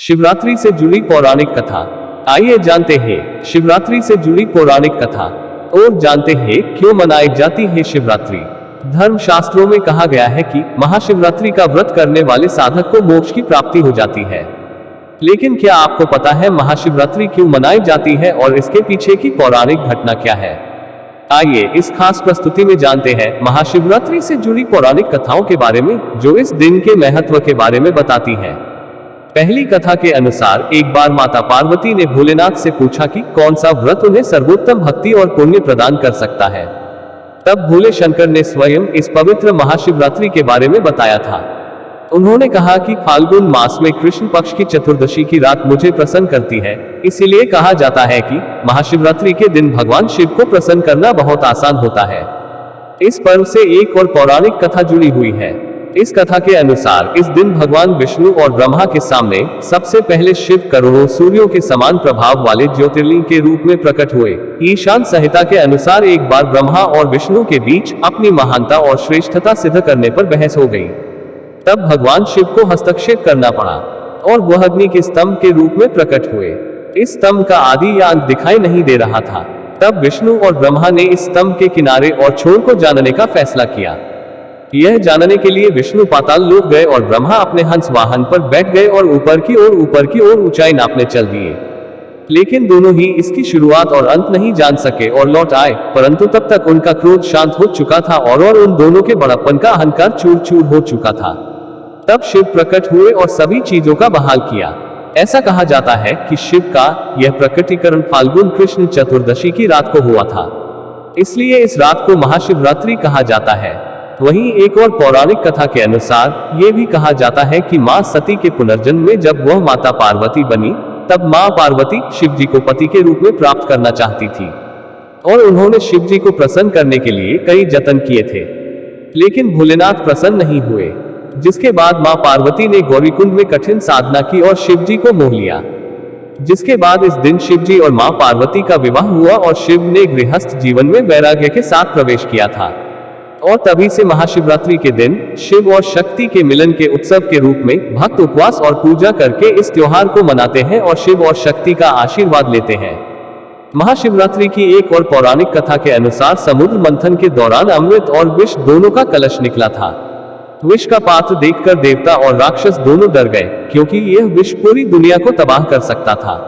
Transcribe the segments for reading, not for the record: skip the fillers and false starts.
शिवरात्रि से जुड़ी पौराणिक कथा। आइए जानते हैं शिवरात्रि से जुड़ी पौराणिक कथा और जानते हैं क्यों मनाई जाती है शिवरात्रि। धर्म शास्त्रों में कहा गया है कि महाशिवरात्रि का व्रत करने वाले साधक को मोक्ष की प्राप्ति हो जाती है। लेकिन क्या आपको पता है महाशिवरात्रि क्यों मनाई जाती है और इसके पीछे की पौराणिक घटना क्या है? आइए इस खास प्रस्तुति में जानते हैं महाशिवरात्रि से जुड़ी पौराणिक कथाओं के बारे में, जो इस दिन के महत्व के बारे में बताती हैं। पहली कथा के अनुसार एक बार माता पार्वती ने भोलेनाथ से पूछा कि कौन सा व्रत उन्हें सर्वोत्तम भक्ति और पुण्य प्रदान कर सकता है। तब भोले शंकर ने स्वयं इस पवित्र महाशिवरात्रि के बारे में बताया था। उन्होंने कहा कि फाल्गुन मास में कृष्ण पक्ष की चतुर्दशी की रात मुझे प्रसन्न करती है, इसीलिए कहा जाता है कि महाशिवरात्रि के दिन भगवान शिव को प्रसन्न करना बहुत आसान होता है। इस पर्व से एक और पौराणिक कथा जुड़ी हुई है। इस कथा के अनुसार इस दिन भगवान विष्णु और ब्रह्मा के सामने सबसे पहले शिव करोड़ों सूर्यों के समान प्रभाव वाले ज्योतिर्लिंग के रूप में प्रकट हुए। ईशान संहिता के अनुसार एक बार ब्रह्मा और विष्णु के बीच अपनी महानता और श्रेष्ठता सिद्ध करने पर बहस हो गई। तब भगवान शिव को हस्तक्षेप करना पड़ा और वह अग्नि के स्तंभ के रूप में प्रकट हुए। इस स्तंभ का आदि या अंत दिखाई नहीं दे रहा था। तब विष्णु और ब्रह्मा ने इस स्तंभ के किनारे और छोर को जानने का फैसला किया। यह जानने के लिए विष्णु पाताल लोक गए और ब्रह्मा अपने हंस वाहन पर बैठ गए और ऊपर की ओर ऊंचाई नापने चल दिए। लेकिन दोनों ही इसकी शुरुआत और अंत नहीं जान सके और लौट आए, परंतु तब तक उनका क्रोध शांत हो चुका था और उन दोनों के बड़प्पन का अहंकार चूर चूर हो चुका था। तब शिव प्रकट हुए और सभी चीजों का बहाल किया। ऐसा कहा जाता है कि शिव का यह प्रकटीकरण फाल्गुन कृष्ण चतुर्दशी की रात को हुआ था, इसलिए इस रात को महाशिवरात्रि कहा जाता है। वहीं एक और पौराणिक कथा के अनुसार यह भी कहा जाता है कि मां सती के पुनर्जन्म में जब वह माता पार्वती बनी, तब मां पार्वती शिव जी को पति के रूप में प्राप्त करना चाहती थी और उन्होंने शिव जी को प्रसन्न करने के लिए कई जतन किए थे, लेकिन भोलेनाथ प्रसन्न नहीं हुए। जिसके बाद मां पार्वती ने गौरीकुंड में कठिन साधना की और शिव जी को मोह लिया। जिसके बाद इस दिन शिव जी और मां पार्वती का विवाह हुआ और शिव ने गृहस्थ जीवन में वैराग्य के साथ प्रवेश किया था। और तभी से महाशिवरात्रि के दिन शिव और शक्ति के मिलन के उत्सव के रूप में भक्त उपवास और पूजा करके इस त्योहार को मनाते हैं और शिव और शक्ति का आशीर्वाद लेते हैं। महाशिवरात्रि की एक और पौराणिक कथा के अनुसार समुद्र मंथन के दौरान अमृत और विष दोनों का कलश निकला था। विष का पात्र देखकर देवता और राक्षस दोनों डर गए, क्योंकि यह विष पूरी दुनिया को तबाह कर सकता था।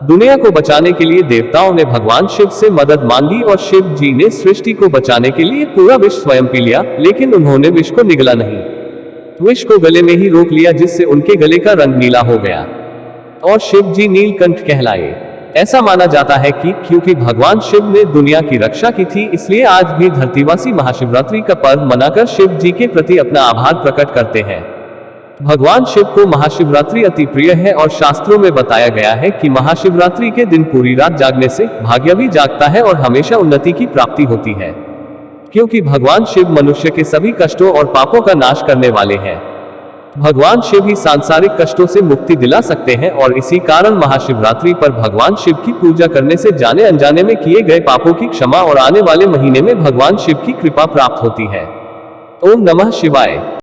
दुनिया को बचाने के लिए देवताओं ने भगवान शिव से मदद मांगी और शिव जी ने सृष्टि को बचाने के लिए पूरा विष स्वयं पी लिया, लेकिन उन्होंने विष को निगला नहीं। विष को गले में ही रोक लिया, जिससे उनके गले का रंग नीला हो गया और शिव जी नीलकंठ कहलाए। ऐसा माना जाता है कि क्योंकि भगवान शिव ने दुनिया की रक्षा की थी, इसलिए आज भी धरतीवासी महाशिवरात्रि का पर्व मनाकर शिव जी के प्रति अपना आभार प्रकट करते हैं। भगवान शिव को महाशिवरात्रि अति प्रिय है और शास्त्रों में बताया गया है कि महाशिवरात्रि के दिन पूरी रात जागने से भाग्य भी जागता है और हमेशा उन्नति की प्राप्ति होती है, क्योंकि भगवान शिव मनुष्य के सभी कष्टों और पापों का नाश करने वाले हैं। भगवान शिव ही सांसारिक कष्टों से मुक्ति दिला सकते हैं और इसी कारण महाशिवरात्रि पर भगवान शिव की पूजा करने से जाने अनजाने में किए गए पापों की क्षमा और आने वाले महीने में भगवान शिव की कृपा प्राप्त होती है। ओम नमः शिवाय।